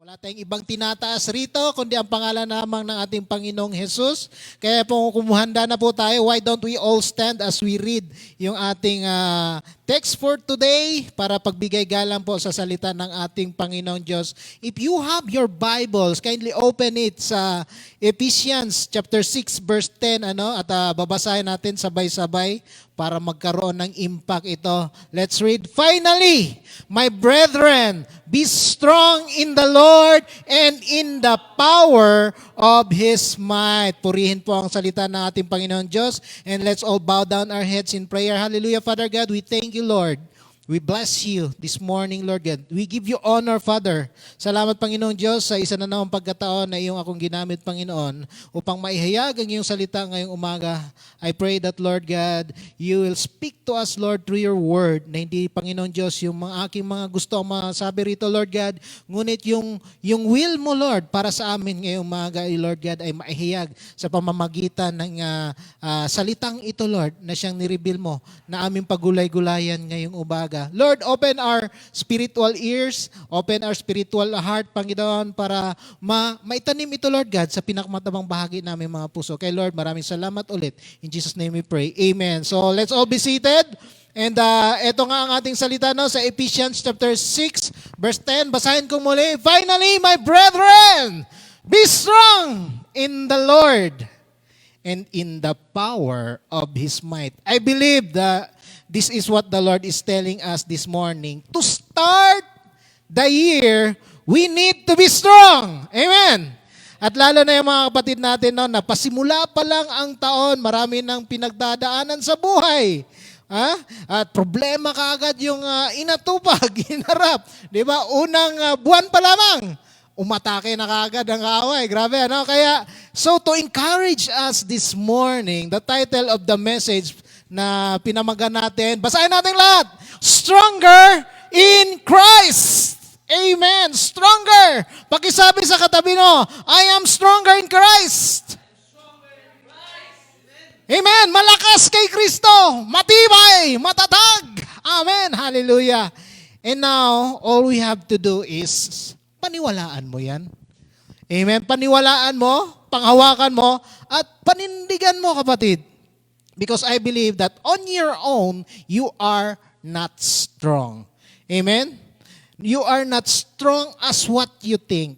Wala tayong ibang tinataas rito, kundi ang pangalan namang ng ating Panginoong Jesus. Kaya po kumuhanda na po tayo, why don't we all stand as we read yung ating text for today para pagbigay galang po sa salita ng ating Panginoong Diyos. If you have your Bibles, kindly open it sa Ephesians chapter 6 verse 10 at babasahin natin sabay-sabay para magkaroon ng impact ito. Let's read. Finally, my brethren, be strong in the Lord and in the power of His might. Purihin po ang salita ng ating Panginoon Diyos. And let's all bow down our heads in prayer. Hallelujah, Father God. We thank you, Lord. We bless you this morning, Lord God. We give you honor, Father. Salamat, Panginoong Diyos, sa isa na namang pagkataon na iyong akong ginamit, Panginoon, upang maihayag ang iyong salita ngayong umaga. I pray that, Lord God, you will speak to us, Lord, through your word, na hindi, Panginoong Diyos, yung mga aking mga gusto masabi rito, Lord God, ngunit yung will mo, Lord, para sa amin ngayong umaga, Lord God, ay maihayag sa pamamagitan ng salitang ito, Lord, na siyang nireveal mo, na aming pagulay-gulayan ngayong umaga. Lord, open our spiritual ears, open our spiritual heart, Panginoon, para maitanim ito, Lord God, sa pinakamatabang bahagi namin mga puso. Kay Lord, maraming salamat ulit. In Jesus' name we pray. Amen. So let's all be seated. And ito nga ang ating salita sa Ephesians chapter 6, verse 10. Basahin ko muli. Finally, my brethren, be strong in the Lord and in the power of His might. I believe that this is what the Lord is telling us this morning. To start the year, we need to be strong. Amen. At lalo na yung mga kapatid natin na pasimula pa lang ang taon, marami nang pinagdadaanan sa buhay. At problema kaagad yung inatupag, inarap. Di ba? Unang buwan pa lamang, umatake na kaagad ang kaaway. Grabe, Kaya, so to encourage us this morning, the title of the message na pinamagan natin, basahin natin lahat. Stronger in Christ. Amen. Stronger. Pakisabi sa katabi mo, I am stronger in Christ. Amen. Malakas kay Kristo. Matibay. Matatag. Amen. Hallelujah. And now, all we have to do is paniwalaan mo yan. Amen. Paniwalaan mo, panghawakan mo, at panindigan mo, kapatid. Because I believe that on your own, you are not strong. Amen? You are not strong as what you think.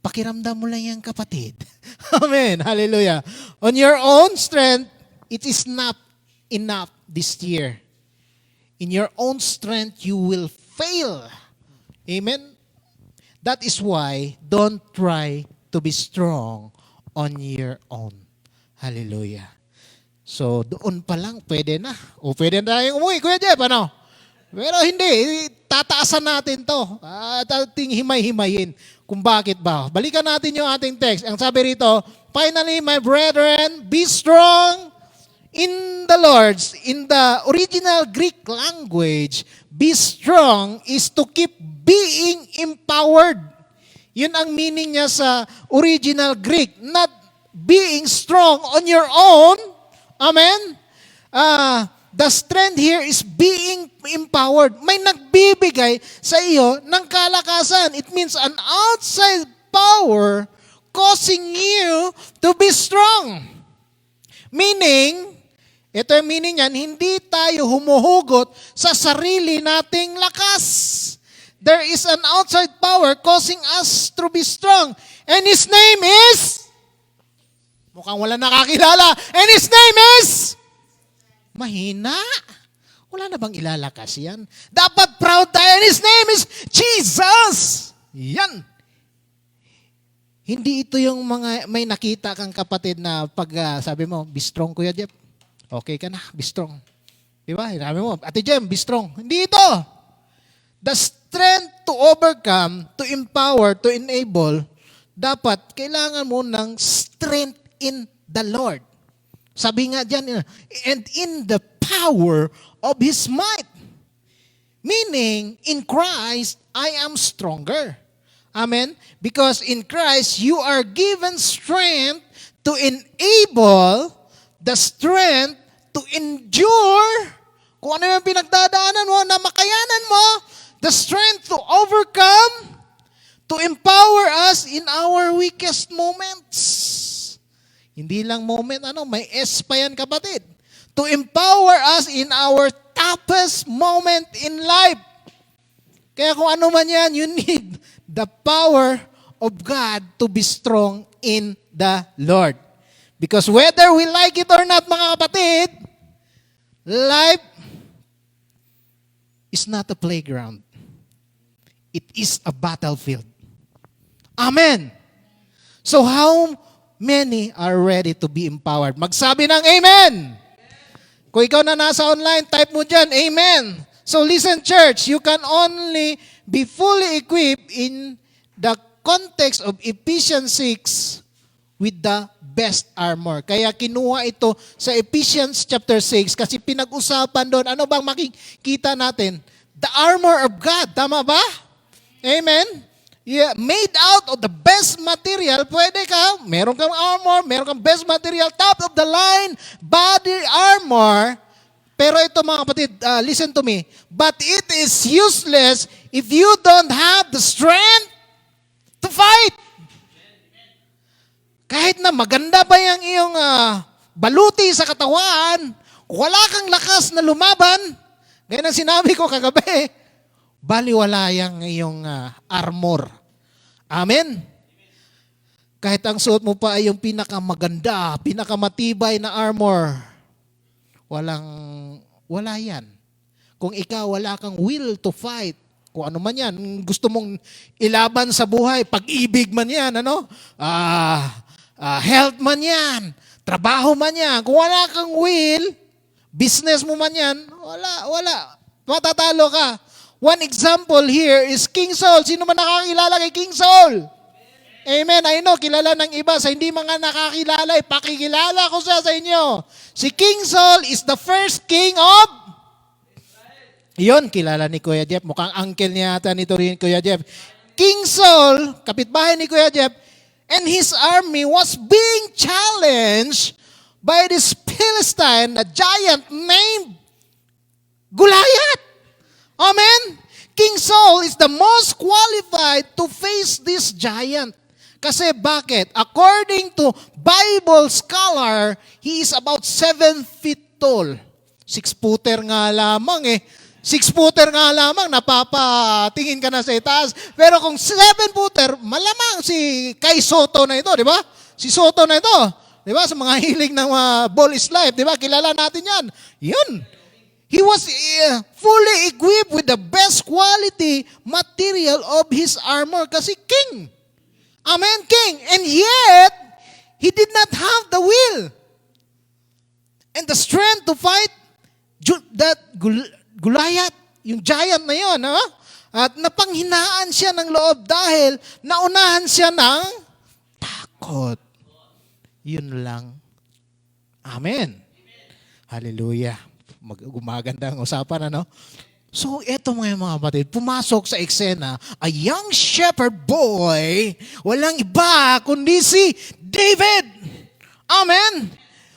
Pakiramdam mo lang yan, kapatid. Amen. Hallelujah. On your own strength, it is not enough this year. In your own strength, you will fail. Amen? That is why, don't try to be strong on your own. Hallelujah. So, doon pa lang, pwede na. O pwede na tayong umuwi, Kuya Jeff, Pero hindi, tataasan natin to. At ating himay-himayin kung bakit ba. Balikan natin yung ating text. Ang sabi rito, finally, my brethren, be strong in the Lord. In the original Greek language, be strong is to keep being empowered. Yun ang meaning niya sa original Greek. Not being strong on your own. Amen? The strength here is being empowered. May nagbibigay sa iyo ng kalakasan. It means an outside power causing you to be strong. Meaning, ito yung meaning niyan, hindi tayo humuhugot sa sarili nating lakas. There is an outside power causing us to be strong. And His name is... Mukhang wala nakakilala. And His name is... Mahina. Wala na bang ilalakas yan? Dapat proud tayo. And His name is Jesus. Yan. Hindi ito yung mga may nakita kang kapatid na pag sabi mo, be strong, Kuya Jeff. Okay ka na, be strong. Diba? Sabi mo, Ate Jem, be strong. Hindi ito. The strength to overcome, to empower, to enable, dapat kailangan mo ng strength in the Lord. Sabi nga dyan, and in the power of His might. Meaning, in Christ, I am stronger. Amen? Because in Christ, you are given strength to enable the strength to endure. Kung ano yung pinagdadaanan mo, na makayanan mo, the strength to overcome, To empower us in our weakest moments. Hindi lang moment, may S pa yan, kapatid. To empower us in our toughest moment in life. Kaya kung ano man yan, you need the power of God to be strong in the Lord. Because whether we like it or not, mga kapatid, life is not a playground. It is a battlefield. Amen. So how many are ready to be empowered? Magsabi ng Amen. Kung ikaw na nasa online, type mo dyan, Amen. So listen, church, you can only be fully equipped in the context of Ephesians 6 with the best armor. Kaya kinuha ito sa Ephesians chapter 6 kasi pinag-usapan doon, ano bang makikita natin? The armor of God. Tama ba? Amen? Yeah, made out of the best material. Pwede ka, meron kang armor, meron kang best material, top of the line, body armor. Pero ito mga kapatid, listen to me. But it is useless if you don't have the strength to fight. Kahit na maganda pa yung iyong baluti sa katawan, wala kang lakas na lumaban. Gaya ng sinabi ko kagabi, baliwala yung iyong armor. Amen? Kahit ang suot mo pa ay yung pinakamaganda, pinakamatibay na armor, wala yan. Kung ikaw wala kang will to fight, kung ano man yan, gusto mong ilaban sa buhay, pag-ibig man yan, health man yan, trabaho man yan, kung wala kang will, business mo man yan, wala. Matatalo ka. One example here is King Saul. Sino man nakakilala kay King Saul? Amen. I know, kilala ng iba. Sa hindi mga nakakilala, ipakikilala ko siya sa inyo. Si King Saul is the first king of... Yun, kilala ni Kuya Jeff. Mukhang uncle niya ata nito rin, Kuya Jeff. King Saul, kapitbahay ni Kuya Jeff, and his army was being challenged by this Philistine, a giant named Goliath. Amen? King Saul is the most qualified to face this giant. Kasi bakit? According to Bible scholar, he is about 7 feet tall. 6-footer nga lamang 6-footer nga lamang, napapatingin ka na sa itaas. Pero kung 7-footer, malamang si Kai Soto na ito, di ba? Si Soto na ito. Di ba? Sa mga hilig ng ball is life, di ba? Kilala natin yan. Yun. He was fully equipped with the best quality material of his armor kasi king. Amen, king. And yet, he did not have the will and the strength to fight that Goliath, yung giant na yun. At napanghinaan siya ng loob dahil naunahan siya ng takot. Yun lang. Amen. Hallelujah. Gumaganda ang usapan, So, eto mga kapatid, pumasok sa eksena, a young shepherd boy, walang iba kundi si David. Amen?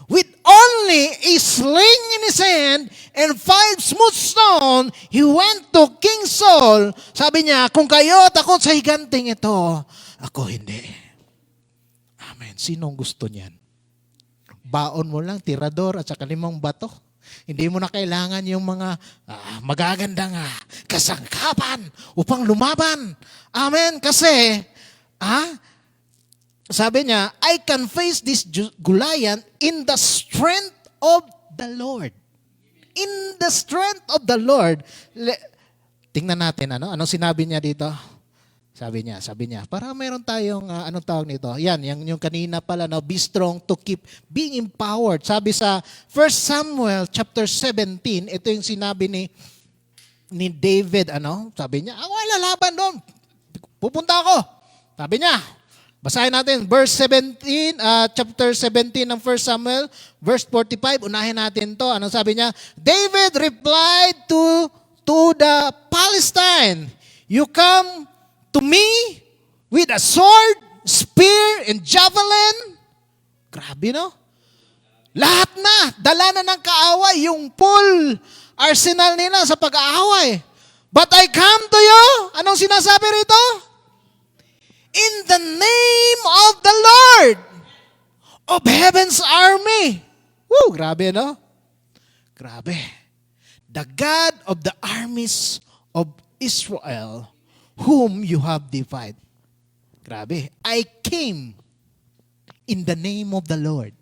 With only a sling in his hand and 5 smooth stones, he went to King Saul. Sabi niya, kung kayo takot sa higanting ito, ako hindi. Amen. Sinong gusto niyan? Baon mo lang, tirador at saka 5 bato. Hindi mo na kailangan yung mga magagandang kasangkapan upang lumaban. Amen. Kasi, sabi niya, I can face this Goliath in the strength of the Lord. In the strength of the Lord. Tingnan natin, anong sinabi niya dito? Sabi niya, para meron tayong, anong tawag nito? Yan, yung kanina pala, be strong to keep being empowered. Sabi sa 1 Samuel chapter 17, ito yung sinabi ni David, Sabi niya, ako lalaban doon. Pupunta ako. Sabi niya, basahin natin, verse 17, chapter 17 ng 1 Samuel, verse 45, unahin natin to. Anong sabi niya? David replied to the Palestine, you come to me with a sword, spear, and javelin. Grabe, Lahat na, dala na ng kaaway, yung full arsenal nila sa pag-aaway. But I come to you, anong sinasabi rito? In the name of the Lord of heaven's army. Woo, grabe, no? Grabe. The God of the armies of Israel, whom you have defied. Grabe. I came in the name of the Lord.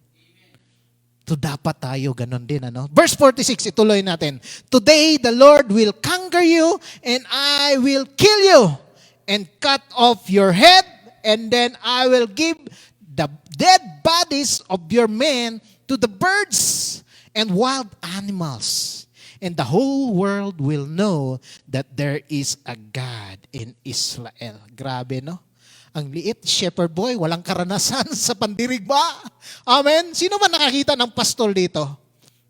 So dapat tayo ganun din, ano? Verse 46, ituloy natin. Today the Lord will conquer you and I will kill you and cut off your head, and then I will give the dead bodies of your men to the birds and wild animals. And the whole world will know that there is a God in Israel. Grabe, no? Ang liit, shepherd boy, walang karanasan sa pandirigma. Amen? Sino ba nakakita ng pastol dito?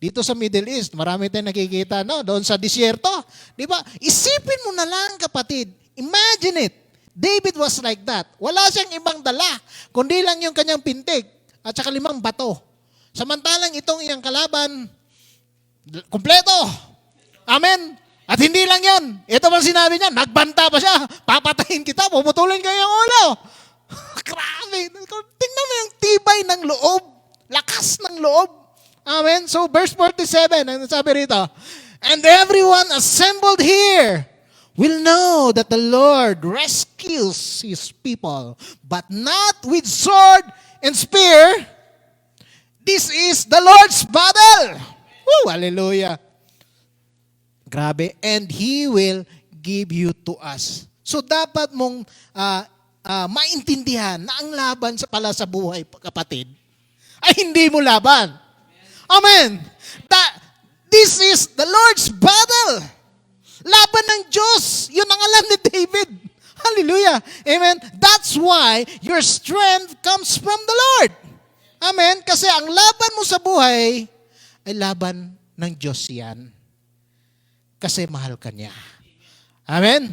Dito sa Middle East, marami tayong nakikita, no? Doon sa disyerto. Di ba? Isipin mo na lang, kapatid. Imagine it. David was like that. Wala siyang ibang dala, kundi lang yung kanyang pintig at saka 5 bato. Samantalang itong iyang kalaban, kumpleto. Amen? At hindi lang yon. Ito pa sinabi niya, nagbanta pa siya. Papatayin kita, puputulin kayo yung ulo. Grabe. Tingnan mo yung tibay ng loob. Lakas ng loob. Amen? So verse 47, ano sabi rito? And everyone assembled here will know that the Lord rescues His people, but not with sword and spear. This is the Lord's battle. Woo, hallelujah. Grabe. And He will give you to us. So dapat mong maintindihan na ang laban pala sa buhay, kapatid, ay hindi mo laban. Amen. This is the Lord's battle. Laban ng Diyos. Yun ang alam ni David. Hallelujah. Amen. That's why your strength comes from the Lord. Amen. Kasi ang laban mo sa buhay ay laban ng Diyos yan. Kasi mahal ka niya. Amen?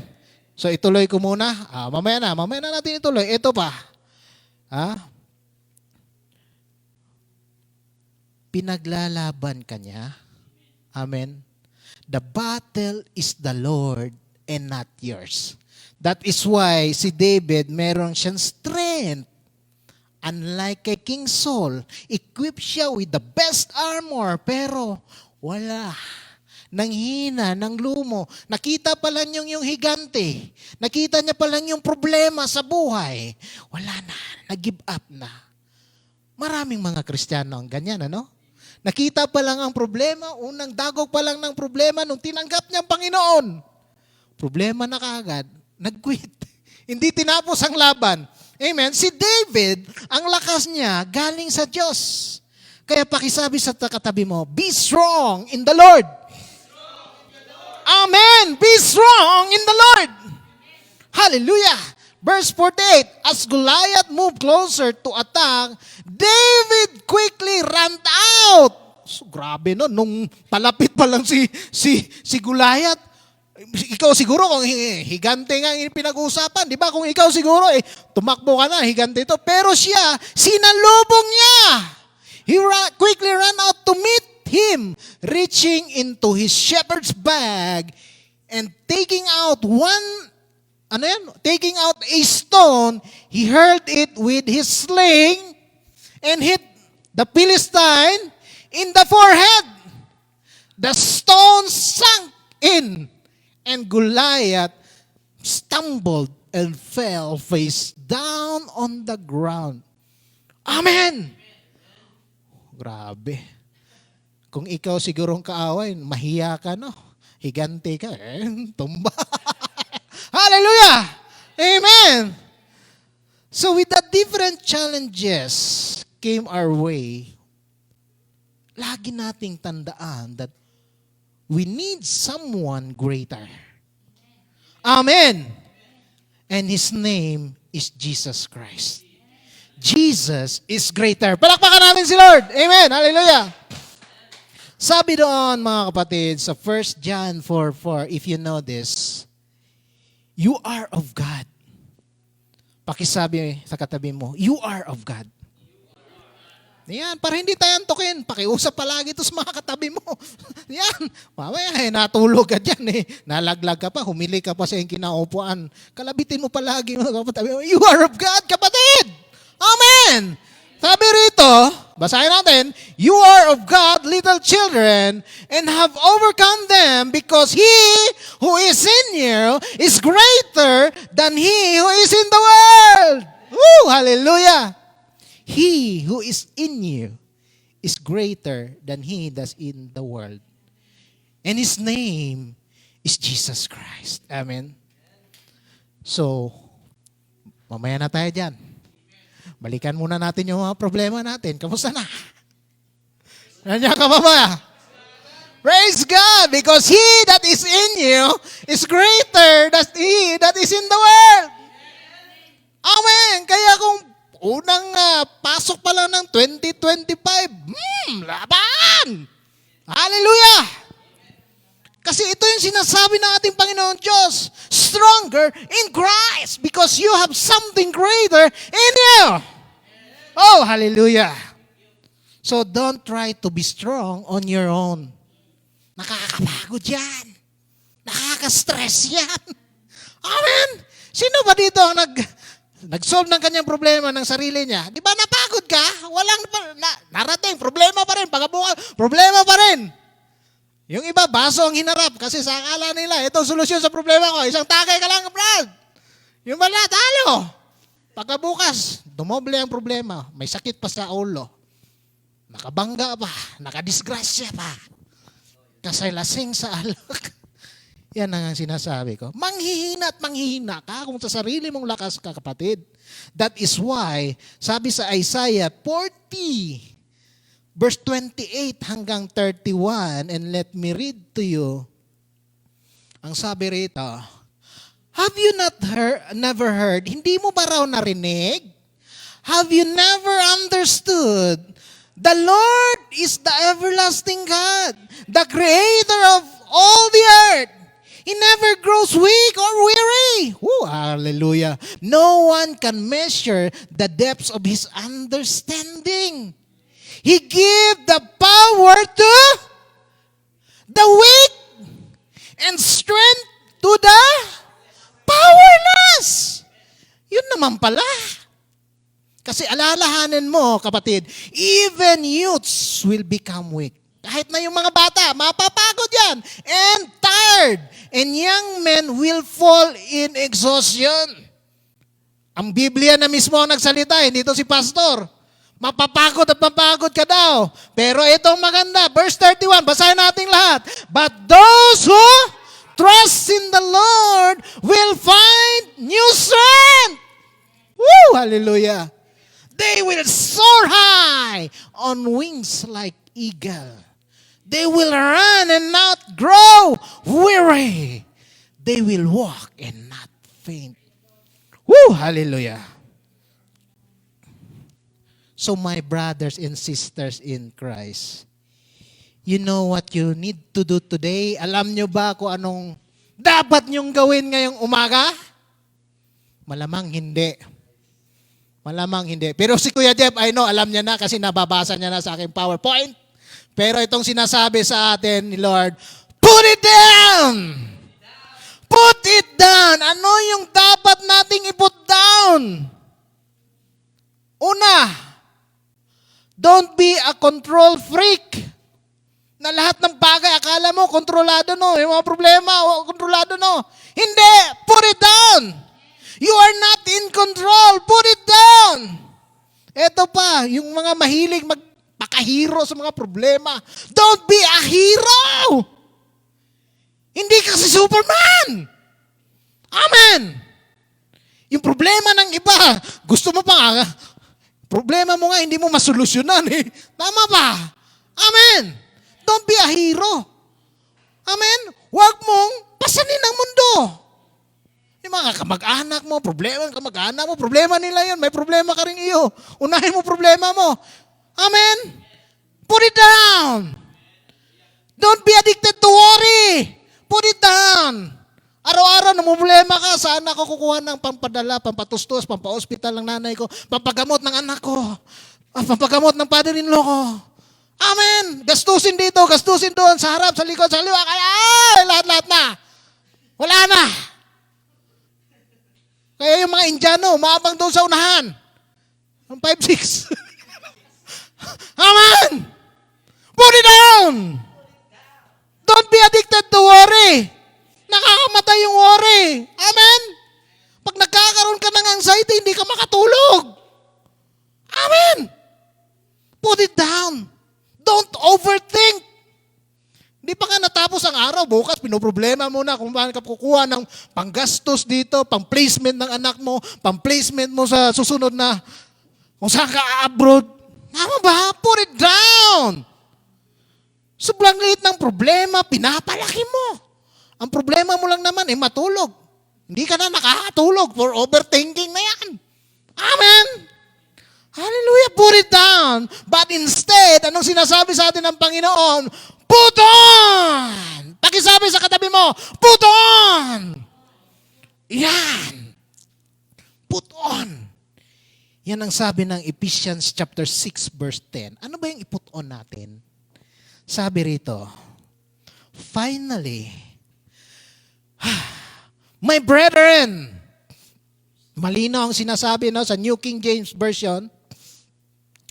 So ituloy ko muna. Mamaya na natin ituloy. Ito pa. Pinaglalaban ka niya. Amen? The battle is the Lord and not yours. That is why si David meron siyang strength. Unlike kay King Saul, equipped siya with the best armor, pero wala. Nang hina, nang lumo. Nakita pa lang yung higante. Nakita niya pa lang yung problema sa buhay. Wala na. Nag-give up na. Maraming mga Kristiyano ang ganyan, ano? Nakita pa lang ang problema, unang dagog pa lang ng problema nung tinanggap niya ang Panginoon. Problema na kaagad, nag-quit. Hindi tinapos ang laban. Amen? Si David, ang lakas niya galing sa Diyos. Kaya pakisabi sa katabi mo, be strong in the Lord. Amen. Be strong in the Lord. Hallelujah. Verse 48, as Goliath moved closer to attack, David quickly ran out. So, grabe no, nung palapit pa lang si Goliath, ikaw siguro kung higante nga yung pinag-uusapan, di ba? Kung ikaw siguro, tumakbo ka na, higante ito. Pero siya, sinalubong niya. He quickly ran out to meet him, reaching into his shepherd's bag and taking out a stone, he hurled it with his sling and hit the Philistine in the forehead. The stone sank in, and Goliath stumbled and fell face down on the ground. Amen! Grabe. Kung ikaw sigurong kaaway, mahiya ka, no? Higante ka, tumba. Hallelujah! Amen! So with the different challenges came our way, lagi nating tandaan that we need someone greater. Amen! And His name is Jesus Christ. Jesus is greater. Palakpakan natin si Lord. Amen! Hallelujah! Sabi doon, mga kapatid, sa 1 John 4:4, if you know this, you are of God. Pakisabi sa katabi mo, you are of God. Yan, para hindi tayo antukin. Pakiusap palagi ito sa mga katabi mo. Yan, mamaya natulog ka dyan Nalaglag ka pa, humili ka pa sa iyong kinaupuan. Kalabitin mo palagi mga katabi mo. You are of God, kapatid! Amen! Sabi rito, basahin natin, you are of God, little children, and have overcome them because He who is in you is greater than he who is in the world. Woo! Hallelujah! He who is in you is greater than he that's in the world. And His name is Jesus Christ. Amen? So, mamaya na tayo dyan. Balikan muna natin yung mga problema natin. Kamusta na? Nandiyan ka ba ba? Praise God! Because He that is in you is greater than he that is in the world. Amen! Kaya kung unang pasok pa lang ng 2025, laban! Hallelujah! Kasi ito yung sinasabi ng ating Panginoon Diyos, stronger in Christ because you have something greater in you. Oh, hallelujah. So don't try to be strong on your own. Nakakapagod yan. Nakaka-stress yan. Amen? Sino ba dito ang nag-solve ng kanyang problema ng sarili niya? Di ba napagod ka? Walang narating. Problema pa rin. Pagkabukas, problema pa rin. Yung iba, baso ang hinarap kasi sa akala nila, ito solusyon sa problema ko. Isang tagay ka lang, Brad. Yung bala, talo. Pagkabukas, dumoble ang problema. May sakit pa sa ulo. Nakabangga pa. Nakadisgrasya pa. Kasi lasing sa alak. Yan ang sinasabi ko. Manghihina at manghihina ka kung sa sarili mong lakas ka, kapatid. That is why, sabi sa Isaiah 40, verse 28 hanggang 31, and let me read to you. Ang sabi rito, have you never heard? Hindi mo ba raw narinig? Have you never understood? The Lord is the everlasting God, the creator of all the earth. He never grows weak or weary. Woo, hallelujah. No one can measure the depths of His understanding. He gave the power to the weak and strength to the powerless. Yun naman pala. Kasi alalahanin mo, kapatid, even youths will become weak. Kahit na yung mga bata, mapapagod yan. And tired. And young men will fall in exhaustion. Ang Biblia na mismo ang nagsalita, hindi ito si pastor. Mapapagod at mapagod ka daw. Pero itong maganda, verse 31, basahin natin lahat. But those who trust in the Lord will find new strength. Woo! Hallelujah. They will soar high on wings like eagle. They will run and not grow weary. They will walk and not faint. Woo! Hallelujah. So my brothers and sisters in Christ, you know what you need to do today? Alam nyo ba kung anong dapat nyong gawin ngayong umaga? Malamang hindi. Malamang hindi. Pero si Kuya Jeff, I know, alam niya na kasi nababasa niya na sa aking PowerPoint. Pero itong sinasabi sa atin ni Lord, put it down! Put it down! Ano yung dapat nating i-put down? Una, don't be a control freak. Na lahat ng bagay, akala mo, kontrolado no. Yung mga problema, kontrolado no. Hindi! Put it down! You are not in control. Put it down! Ito pa, yung mga mahilig magpakahero sa mga problema. Don't be a hero! Hindi ka si Superman! Amen! Yung problema ng iba, gusto mo pa nga, problema mo nga, hindi mo masolusyonan eh. Tama ba? Amen! Don't be a hero. Amen? Huwag mong pasanin ang mundo. Yung mga kamag-anak mo, problema nila yun. May problema ka rin iyo. Unahin mo problema mo. Amen? Put it down. Don't be addicted to worry. Put it down. Araw-araw namumblema ka, saan ako kukuha ng pampadala, pampatustos, pampa-hospital ng nanay ko, pampagamot ng anak ko. pampagamot ng father-in-law ko. Amen. Gastusin dito, gastusin doon, sa harap, sa likod, sa kaliwa. Kaya, lahat-lahat na. Wala na. Kaya yung mga Indiano, maabang doon sa unahan. Ang 5'6". Amen. Put it down. Don't be addicted to worry. Nakakamatay yung worry. Amen. Pag nagkakaroon ka ng anxiety, hindi ka makatulog. Amen. Put it down. Don't overthink. Hindi pa nga natapos ang araw, bukas pinoproblema mo na kung paano ka kukuha ng panggastos dito, pang-placement ng anak mo, pang-placement mo sa susunod na kung saan ka abroad. Tama ba? Put it down. Sobrang liit ng problema, pinapalaki mo. Ang problema mo lang naman, matulog. Hindi ka na nakakatulog for overthinking na yan. Amen. Hallelujah, put it down. But instead, anong sinasabi sa atin ng Panginoon? Put on! Pakisabi sa katabi mo, put on! Yan. Put on. Yan ang sabi ng Ephesians chapter 6 verse 10. Ano ba yung i-put on natin? Sabi rito, finally, my brethren, malinaw ang sinasabi sa New King James Version,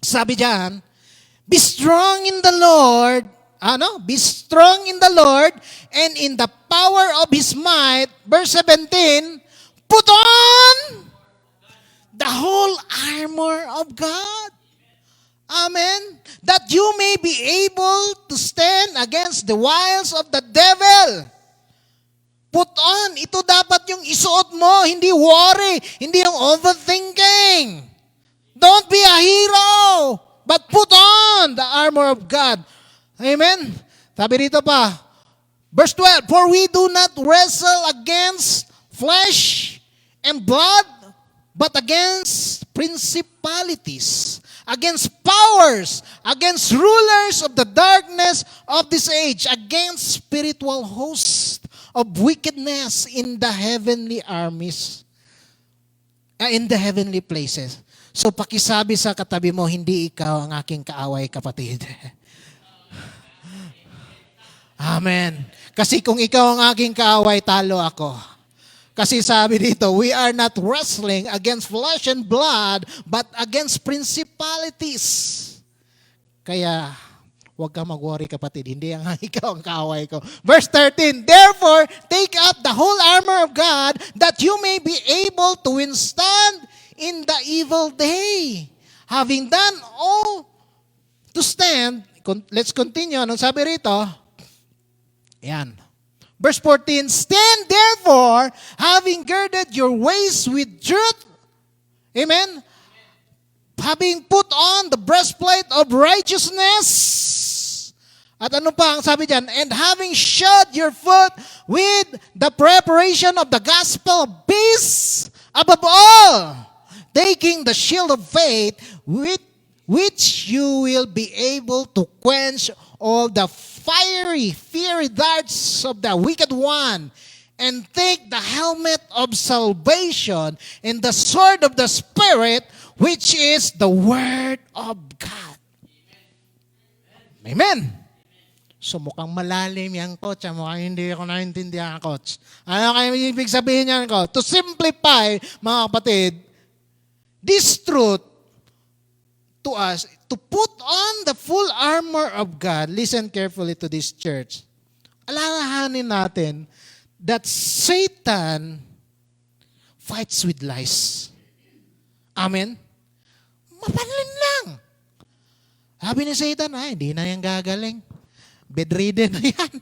sabi diyan, be strong in the Lord, be strong in the Lord and in the power of His might. Verse 17, put on the whole armor of God. Amen. That you may be able to stand against the wiles of the devil. Put on. Ito dapat yung isuot mo, hindi worry, hindi yung overthinking. Don't be a hero, but put on the armor of God. Amen? Sabi rito pa, verse 12, for we do not wrestle against flesh and blood, but against principalities, against powers, against rulers of the darkness of this age, against spiritual hosts of wickedness in the heavenly armies, in the heavenly places. So pakisabi sa katabi mo, hindi ikaw ang aking kaaway, kapatid. Amen. Kasi kung ikaw ang aking kaaway, talo ako. Kasi sabi dito, we are not wrestling against flesh and blood, but against principalities. Kaya, huwag ka mag-worry, kapatid. Hindi ang ikaw ang kaaway ko. Verse 13, therefore, take up the whole armor of God, that you may be able to withstand in the evil day. Having done all to stand, let's continue. Anong sabi rito? Yan. Verse 14, stand therefore, having girded your waist with truth. Amen? Having put on the breastplate of righteousness. At ano pa ang sabi dyan? And having shod your foot with the preparation of the gospel of peace. Above all, taking the shield of faith, with which you will be able to quench all the fiery darts of the wicked one, and take the helmet of salvation and the sword of the Spirit, which is the Word of God. Amen. So mukhang malalim yan, coach. Mukhang hindi ako naintindihan, coach. Ano kayo ibig sabihin yan, coach? To simplify, mga kapatid, this truth to us, to put on the full armor of God, listen carefully to this church. Alalahanin natin that Satan fights with lies. Amen? Mapanlin lang. Sabi ni Satan, hindi na yan gagaling. Bedridden na yan.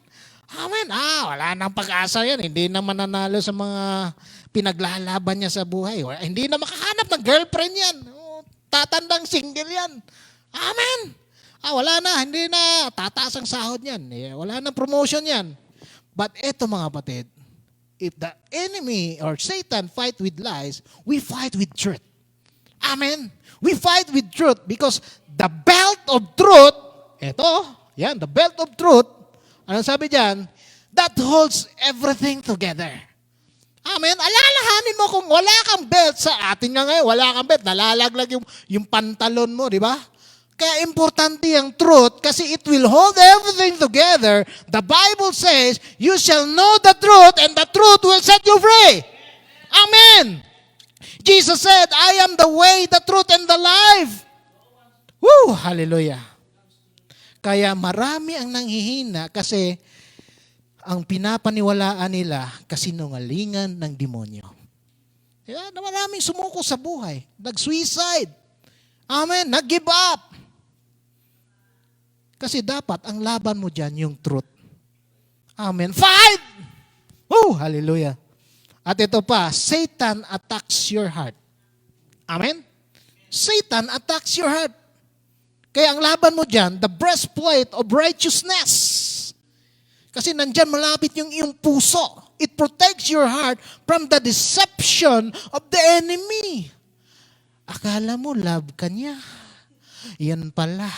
Amen. Wala nang pag-asa yan. Hindi na mananalo sa mga pinaglalaban niya sa buhay. Hindi na makahanap ng girlfriend yan. Tatandang single yan. Amen. Wala na. Hindi na. Tataas ang sahod yan. Wala na promotion yan. But eto mga kapatid, if the enemy or Satan fight with lies, we fight with truth. Amen. We fight with truth because the belt of truth, yan, the belt of truth, anong sabi dyan? That holds everything together. Amen. Alalahanin mo kung wala kang belt sa atin nga ngayon, wala kang belt, nalalaglag yung pantalon mo, di ba? Kaya importante ang truth kasi it will hold everything together. The Bible says, you shall know the truth and the truth will set you free. Amen. Jesus said, I am the way, the truth, and the life. Woo! Hallelujah. Kaya marami ang nanghihina kasi ang pinapaniwalaan nila kasinungalingan ng demonyo. Kaya maraming sumuko sa buhay. Nag-suicide. Amen. Nag-give up. Kasi dapat ang laban mo dyan yung truth. Amen. Fight! Oh, hallelujah. At ito pa, Satan attacks your heart. Amen? Satan attacks your heart. Kaya ang laban mo dyan, the breastplate of righteousness. Kasi nandyan malapit yung iyong puso. It protects your heart from the deception of the enemy. Akala mo, love ka niya. Yan pala.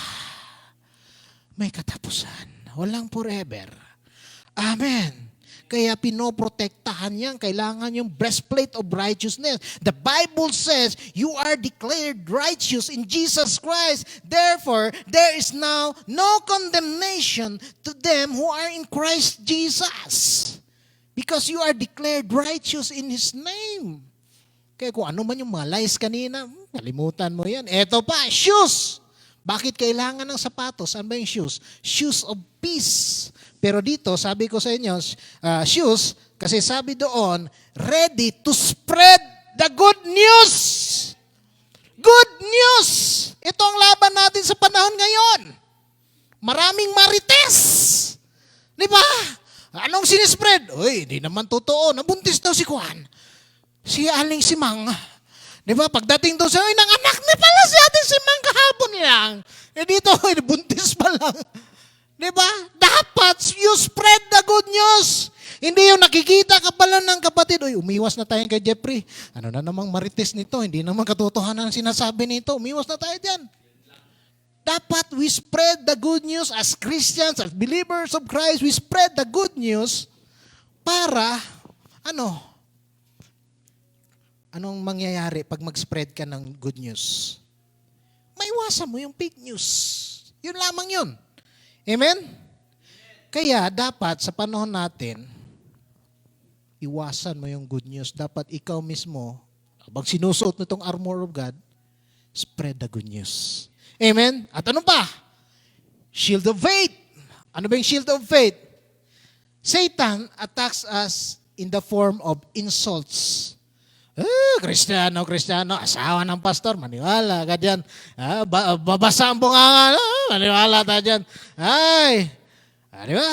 May katapusan. Walang forever. Amen. Kaya pinoprotektahan yan. Kailangan yung breastplate of righteousness. The Bible says, you are declared righteous in Jesus Christ. Therefore, there is now no condemnation to them who are in Christ Jesus. Because you are declared righteous in His name. Kaya kung ano man yung mga lies kanina, kalimutan mo yan. Eto pa, shoes. Bakit kailangan ng sapatos? Ano ba yung shoes? Shoes of peace. Pero dito, sabi ko sa inyo, shoes, kasi sabi doon, ready to spread the good news. Good news! Ito ang laban natin sa panahon ngayon. Maraming marites. Di ba? Anong sinispread? Uy, di naman totoo. Nabuntis daw si Juan. Si Aling Simang. Di ba? Pagdating doon sa, ng anak ni pala si Ating Simang kahapon lang. Dito, buntis pa lang. Di ba? Dapat you spread the good news. Hindi yung nakikita ka pala ng kapatid. Uy, umiwas na tayo kay Jeffrey. Ano na namang marites nito? Hindi naman katotohanan ang sinasabi nito. Umiwas na tayo dyan. Dapat we spread the good news as Christians, as believers of Christ. We spread the good news para, anong mangyayari pag mag-spread ka ng good news? Maiwasan mo yung fake news. Yun lamang yun. Amen? Kaya dapat sa panahon natin, iwasan mo yung good news. Dapat ikaw mismo, habang sinusuot mo itong armor of God, spread the good news. Amen? At ano pa? Shield of faith. Ano ba yung shield of faith? Satan attacks us in the form of insults. Kristiyano, asawa ng pastor, maniwala ka dyan. Babasa ang bunganga, maniwala tayo dyan. Di ba?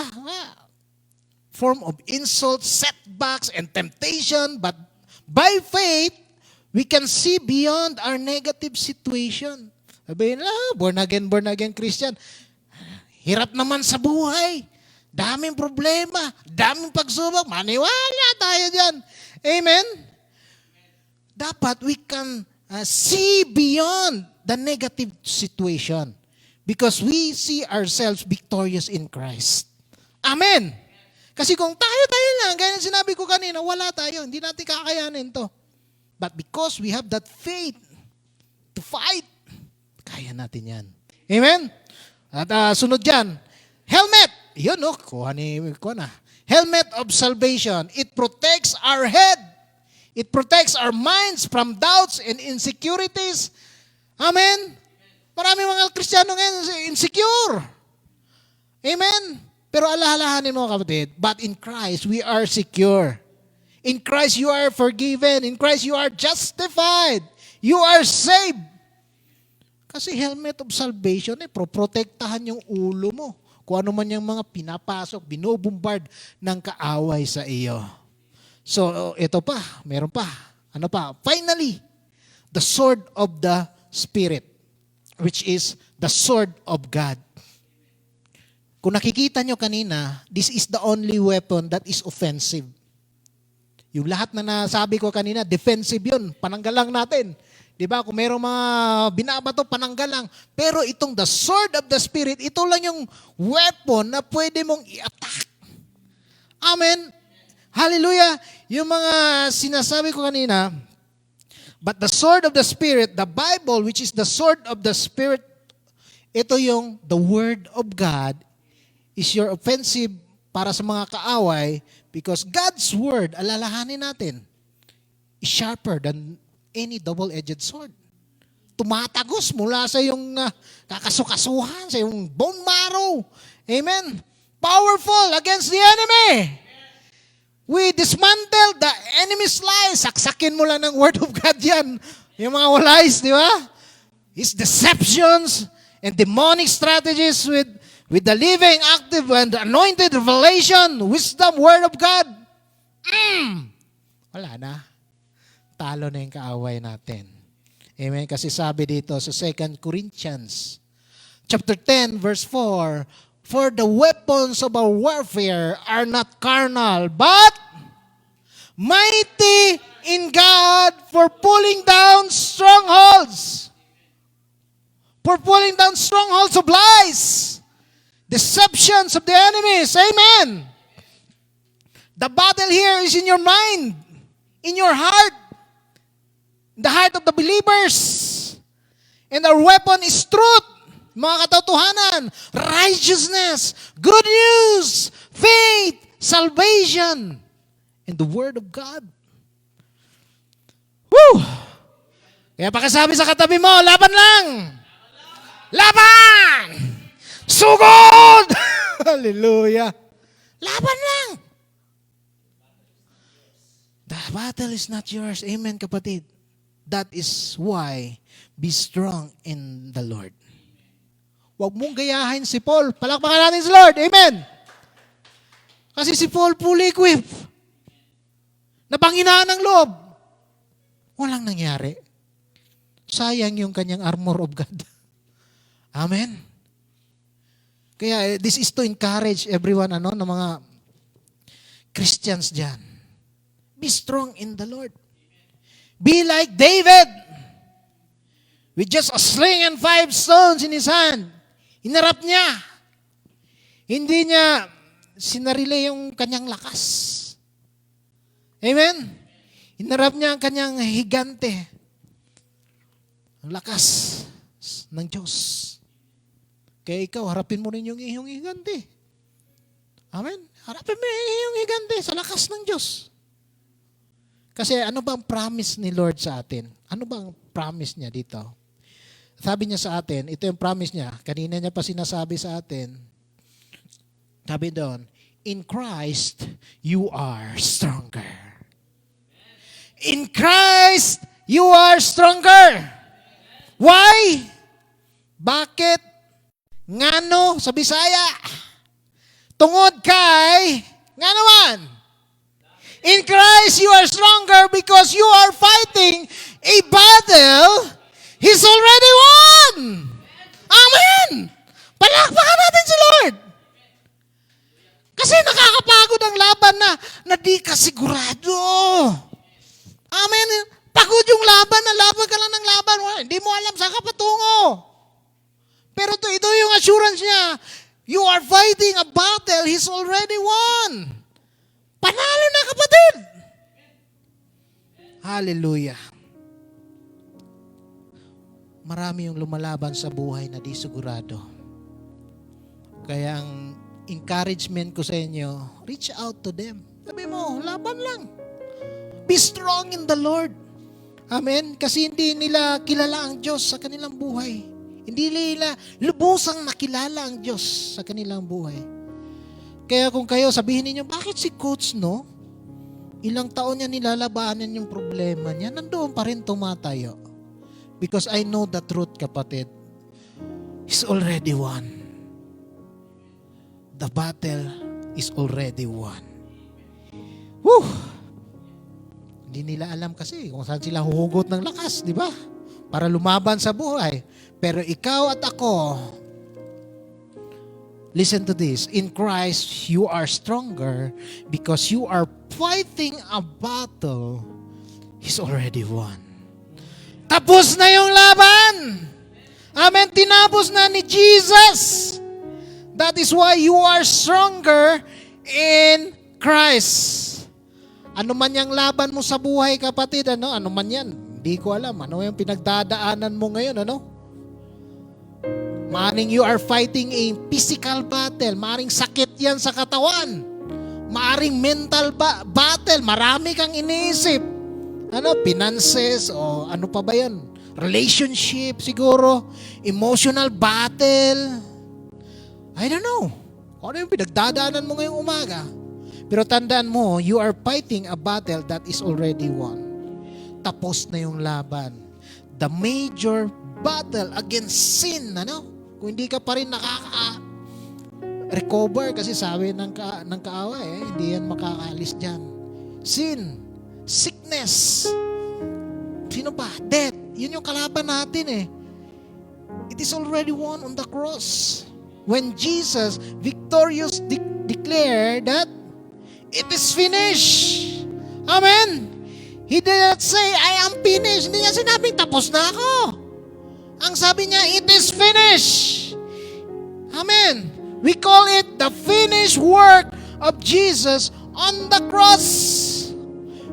Form of insult, setbacks, and temptation. But by faith, we can see beyond our negative situation. Sabihin na, born again Christian. Hirap naman sa buhay. Daming problema, daming pagsubok. Maniwala tayo dyan. Amen? Dapat we can see beyond the negative situation because we see ourselves victorious in Christ. Amen. Kasi kung tayo lang, gaya ng sinabi ko kanina, wala tayo. Hindi natin kakayanin to. But because we have that faith to fight, kaya natin yan. Amen? At sunod dyan, helmet. Yun, kuha na. Helmet of salvation. It protects our head. It protects our minds from doubts and insecurities. Amen? Marami mga Kristiyano ngayon insecure. Amen? Pero alalahanin mo kapatid, but in Christ we are secure. In Christ you are forgiven. In Christ you are justified. You are saved. Kasi helmet of salvation, proprotektahan yung ulo mo. Kung ano man yung mga pinapasok, binobombard ng kaaway sa iyo. So, ito pa, meron pa. Ano pa? Finally, the sword of the Spirit, which is the sword of God. Kung nakikita nyo kanina, this is the only weapon that is offensive. Yung lahat na nasabi ko kanina, defensive yun. Pananggal lang natin. Diba? Kung merong mga binabato, pananggal lang. Pero itong the sword of the Spirit, ito lang yung weapon na pwede mong i-attack. Amen? Hallelujah! Yung mga sinasabi ko kanina, but the sword of the Spirit, the Bible, which is the sword of the Spirit, Ito yung the Word of God is your offensive para sa mga kaaway because God's Word, alalahanin natin, is sharper than any double-edged sword. Tumatagos mula sa yung kakasukasuhan, sa yung bone marrow. Amen? Powerful against the enemy. We dismantle the enemy's lies. Saksakin mo lang ng Word of God yan. Yung mga lies, di ba? His deceptions and demonic strategies with the living, active, and anointed revelation, wisdom, Word of God. Wala na. Talo na yung kaaway natin. Amen? Kasi sabi dito sa 2 Corinthians chapter 10, verse 4, for the weapons of our warfare are not carnal, but mighty in God for pulling down strongholds. For pulling down strongholds of lies, deceptions of the enemies. Amen. The battle here is in your mind, in your heart, in the heart of the believers. And our weapon is truth, mga katotohanan, righteousness, good news, faith, salvation, and the Word of God. Woo! Kaya pakisabi sa katabi mo, laban lang! Laban! Sugod! Hallelujah! Laban lang! The battle is not yours. Amen, kapatid. That is why be strong in the Lord. Huwag mong gayahin si Paul. Palakpakan natin si Lord. Amen. Kasi si Paul fully equipped. Napanghinaan ng loob. Walang nangyari. Sayang yung kanyang armor of God. Amen. Kaya this is to encourage everyone, ng mga Christians dyan. Be strong in the Lord. Be like David. With just a sling and 5 stones in his hand. Hinarap niya. Hindi niya sinarile yung kanyang lakas. Amen? Hinarap niya ang kanyang higante. Ang lakas ng Diyos. Kaya ikaw, harapin mo rin yung iyong higante. Amen? Harapin mo yung iyong higante sa lakas ng Diyos. Kasi ano ba ang promise ni Lord sa atin? Ano ba ang promise niya dito? Sabi niya sa atin, ito yung promise niya. Kanina niya pa sinasabi sa atin. Sabi doon, in Christ, you are stronger. In Christ, you are stronger. Why? Bakit? Ngano sa Bisaya? Tungod kay, nga naman, in Christ you are stronger because you are fighting a battle He's already won. Amen. Palakpakan natin si Lord. Kasi nakakapagod ang laban na di ka sigurado. Amen. Pagod yung laban ka lang ng laban. Hindi mo alam saan ka patungo. Pero ito yung assurance niya. You are fighting a battle He's already won. Panalo na, kapatid. Hallelujah. Marami yung lumalaban sa buhay na di sigurado. Kaya ang encouragement ko sa inyo, reach out to them. Sabi mo, laban lang. Be strong in the Lord. Amen? Kasi hindi nila kilala ang Diyos sa kanilang buhay. Hindi nila lubusang nakilala ang Diyos sa kanilang buhay. Kaya kung kayo sabihin niyo, bakit si Coach, no? Ilang taon niya nilalabanan yung problema niya, nandoon pa rin tumatayo. Because I know the truth, kapatid. He's already won. The battle is already won. Woo! Hindi nila alam kasi kung saan sila huhugot ng lakas, di ba? Para lumaban sa buhay. Pero ikaw at ako, listen to this. In Christ, you are stronger because you are fighting a battle He's already won. Tapos na yung laban. Amen. Tinapos na ni Jesus. That is why you are stronger in Christ. Ano man yung laban mo sa buhay, kapatid, ano man yan. Hindi ko alam. Ano yung pinagdadaanan mo ngayon, Maaring you are fighting a physical battle. Maaring sakit yan sa katawan. Maaring mental battle. Marami kang iniisip. Finances o ano pa ba yan? Relationship siguro. Emotional battle. I don't know. Ano yung pinagdadaanan mo ngayong umaga? Pero tandaan mo, you are fighting a battle that is already won. Tapos na yung laban. The major battle against sin, Kung hindi ka pa rin recover kasi sabi ng kaaway, hindi yan makakaalis dyan. Sin, sickness, sino pa? Death. Yun yung kalaban natin It is already won on the cross. When Jesus victorious declared that it is finished. Amen. He did not say, I am finished. Hindi niya sinabing, tapos na ako. Ang sabi niya, it is finished. Amen. We call it the finished work of Jesus on the cross.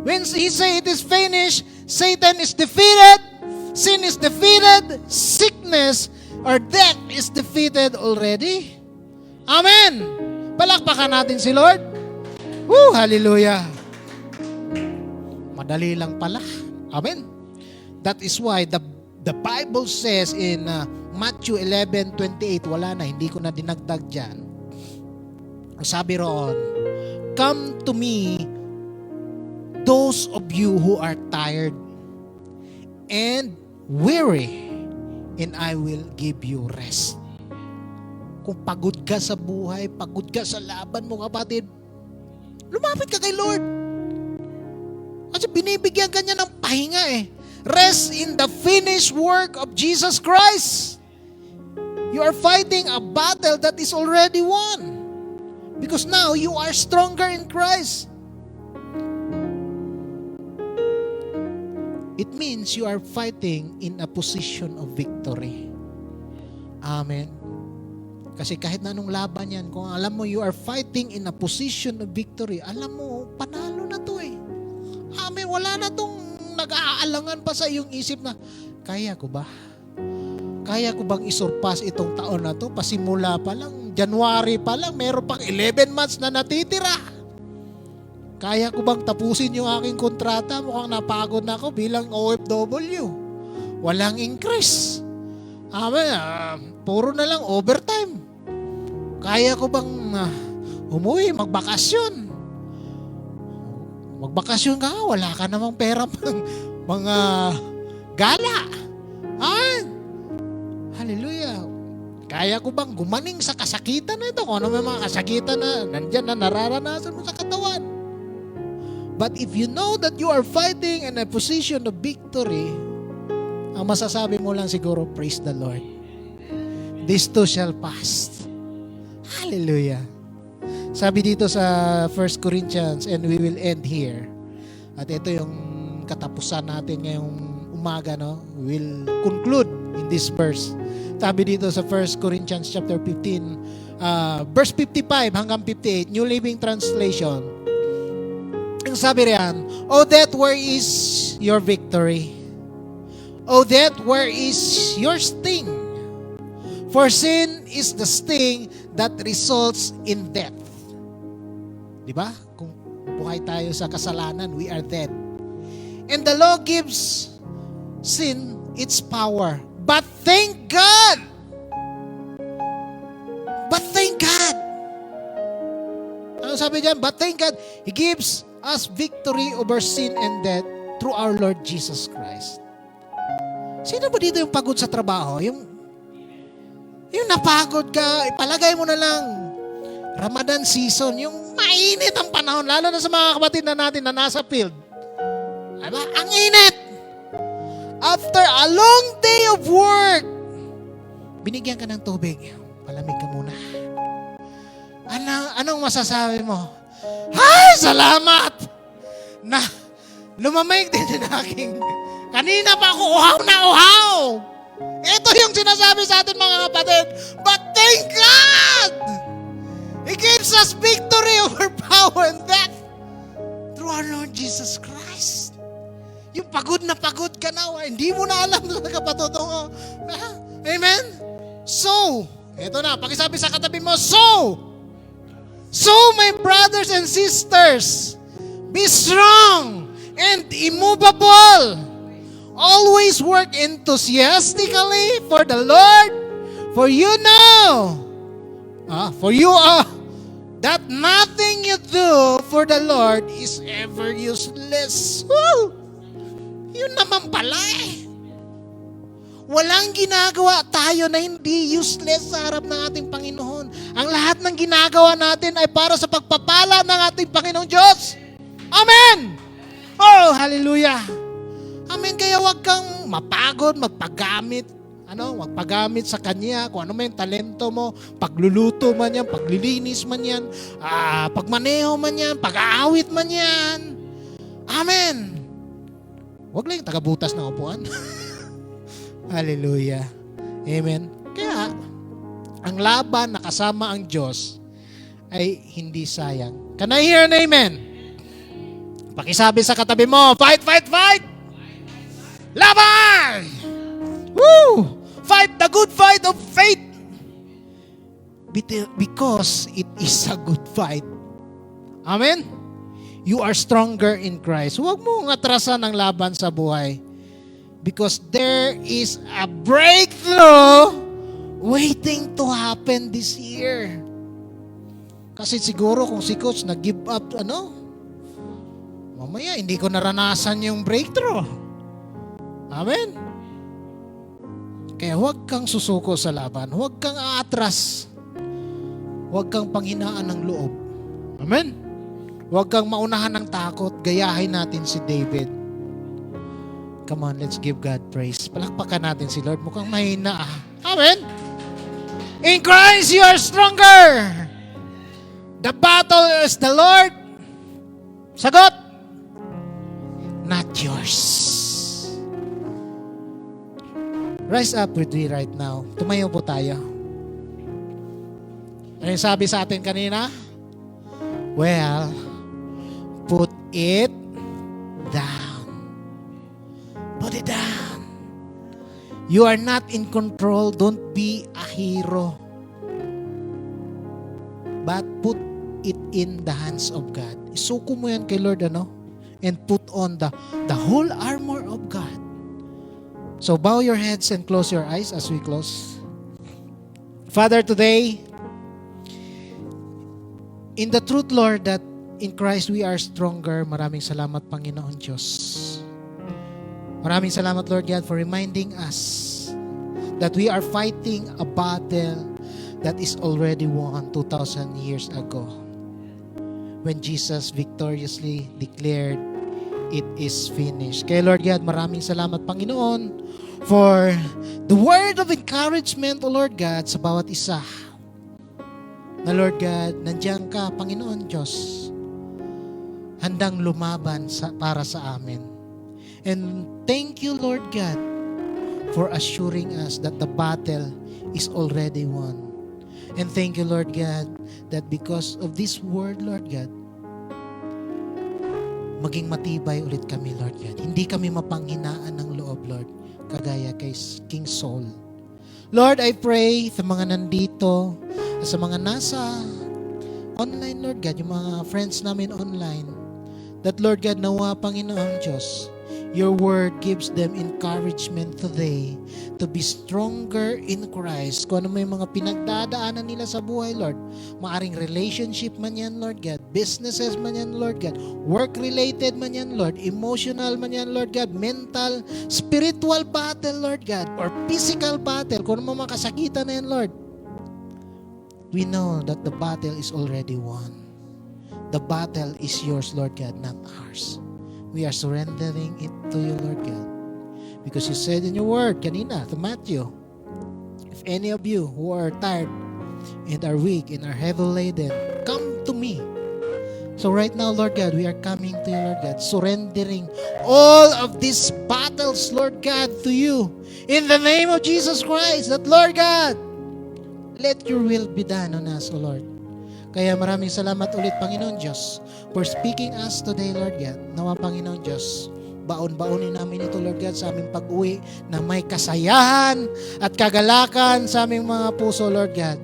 When He say it is finished, Satan is defeated, sin is defeated, sickness or death is defeated already. Amen. Palakpakan natin si Lord. Woo, hallelujah. Madali lang pala. Amen. That is why the Bible says in Matthew 11:28, wala na, hindi ko na dinagdag dyan. Sabi roon, come to me, those of you who are tired and weary, and I will give you rest. Kung pagod ka sa buhay, pagod ka sa laban mo, kapatid, lumapit ka kay Lord. Kasi binibigyan ka niya ng pahinga Rest in the finished work of Jesus Christ. You are fighting a battle that is already won. Because now you are stronger in Christ. It means you are fighting in a position of victory. Amen. Kasi kahit na anong laban yan, kung alam mo you are fighting in a position of victory, alam mo, panalo na to Amen. Wala na tong nag-aalangan pa sa iyong isip na, kaya ko ba? Kaya ko bang isurpass itong taon na to? Pasimula pa lang, January pa lang, meron pang 11 months na natitira. Kaya ko bang tapusin yung aking kontrata? Mukhang napagod na ako bilang OFW. Walang increase. Amen. Puro na lang overtime. Kaya ko bang umuwi, magbakasyon? Magbakasyon ka, wala ka namang pera pang mga gala. Hallelujah. Kaya ko bang gumaning sa kasakitan na ito? Kung ano may mga kasakitan na nandyan na nararanasan mo sa katawan. But if you know that you are fighting in a position of victory, ang masasabi mo lang siguro, praise the Lord. This too shall pass. Hallelujah. Sabi dito sa 1 Corinthians, and we will end here. At ito yung katapusan natin ngayong umaga, we'll conclude in this verse. Sabi dito sa 1 Corinthians chapter 15, verse 55 hanggang 58, New Living Translation. Ang sabi riyan, O death, where is your victory? O death, where is your sting? For sin is the sting that results in death. Diba? Kung buhay tayo sa kasalanan, we are dead. And the law gives sin its power. But thank God! But thank God! Ano sabi dyan? But thank God, He gives us victory over sin and death through our Lord Jesus Christ. Sino ba dito yung pagod sa trabaho? Yung napagod ka, ipalagay mo na lang, Ramadan season, yung mainit ang panahon, lalo na sa mga kapatid na natin na nasa field. Diba? Ang init! After a long day of work, binigyan ka ng tubig, palamig ka muna. Anong masasabi mo? Ay, salamat! Na lumamig din yung aking, kanina pa ako uhaw na uhaw! Ito yung sinasabi sa atin mga kapatid. But thank God! He gives us victory over power and death through our Lord Jesus Christ. Yung pagod na pagod ka na, hindi mo na alam sa kapatotoo. Amen? So, eto na, pakisabi sa katabi mo, so my brothers and sisters, be strong and immovable. Always work enthusiastically for the Lord, for you know, that nothing you do for the Lord is ever useless. Woo! Yun naman pala eh. Walang ginagawa tayo na hindi useless sa harap ng ating Panginoon. Ang lahat ng ginagawa natin ay para sa pagpapala ng ating Panginoong Diyos. Amen! Oh, hallelujah! Amen, kaya huwag kang mapagod, magpagamit sa Kanya, kung ano man yung talento mo, pagluluto man yan, paglilinis man yan, pagmaneho man yan, pag-aawit man yan. Amen. Huwag lang yung tagabutas ng upuan. Hallelujah. Amen. Kaya, ang laban na kasama ang Diyos ay hindi sayang. Can I hear an amen? Pakisabi sa katabi mo, fight, fight, fight! Laban! Woo! Fight the good fight of faith. Because it is a good fight. Amen? You are stronger in Christ. Huwag mong atrasan ang laban sa buhay. Because there is a breakthrough waiting to happen this year. Kasi siguro kung si Coach nag-give up, mamaya hindi ko naranasan yung breakthrough. Amen? Kaya huwag kang susuko sa laban. Huwag kang aatras. Huwag kang panghinaan ng loob. Amen? Huwag kang maunahan ng takot. Gayahin natin si David. Come on, let's give God praise. Palakpakan natin si Lord. Mukhang mahina ah. Amen? In Christ, you are stronger. The battle is the Lord. Sagot? Not yours. Rise up with me right now. Tumayo po tayo. Ano yung sabi sa atin kanina? Well, put it down. Put it down. You are not in control. Don't be a hero. But put it in the hands of God. Isuko mo yan kay Lord, and put on the whole armor of God. So bow your heads and close your eyes as we close. Father, today, in the truth, Lord, that in Christ we are stronger. Maraming salamat, Panginoon Diyos. Maraming salamat, Lord God, for reminding us that we are fighting a battle that is already won 2,000 years ago. When Jesus victoriously declared, it is finished. Kaya Lord God, maraming salamat, Panginoon, for the word of encouragement, O Lord God, sa bawat isa. Na Lord God, nandiyan ka, Panginoon Diyos, handang lumaban para sa amin. And thank you, Lord God, for assuring us that the battle is already won. And thank you, Lord God, that because of this word, Lord God, maging matibay ulit kami, Lord God. Hindi kami mapanghinaan ng loob, Lord, kagaya kay King Saul. Lord, I pray sa mga nandito, sa mga nasa online, Lord God, yung mga friends namin online, that, Lord God, nawa, Panginoon Diyos, your word gives them encouragement today to be stronger in Christ. Kung ano may mga pinagdadaanan nila sa buhay, Lord, maaring relationship man yan, Lord God, businesses man yan, Lord God, work-related man yan, Lord, emotional man yan, Lord God, mental, spiritual battle, Lord God, or physical battle, kung ano mga kasakitan na yan, Lord, we know that the battle is already won. The battle is yours, Lord God, not ours. We are surrendering it to you, Lord God. Because you said in your word, kanina, to Matthew, if any of you who are tired and are weak and are heavy laden, come to me. So right now, Lord God, we are coming to you, Lord God, surrendering all of these battles, Lord God, to you. In the name of Jesus Christ, that, Lord God, let your will be done on us, O Lord. Kaya maraming salamat ulit, Panginoon Diyos, for speaking us today, Lord God. Nawa, Panginoon Diyos, baon-baonin namin ito, Lord God, sa aming pag-uwi na may kasayahan at kagalakan sa aming mga puso, Lord God.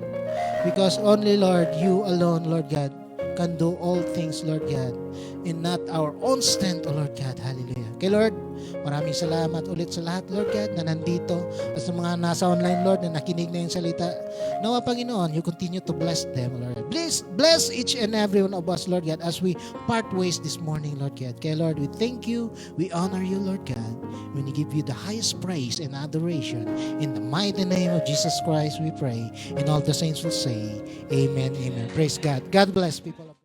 Because only, Lord, you alone, Lord God, can do all things, Lord God, and not our own strength, O Lord God. Hallelujah. Kay Lord, maraming salamat ulit sa lahat, Lord God, na nandito at sa mga nasa online, Lord, na nakinig na yung salita. Nawa, Panginoon, you continue to bless them, Lord. Bless each and every one of us, Lord God, as we part ways this morning, Lord God. Kay Lord, we thank you, we honor you, Lord God. We give you the highest praise and adoration. In the mighty name of Jesus Christ, we pray. And all the saints will say, Amen, Amen. Praise God. God bless people.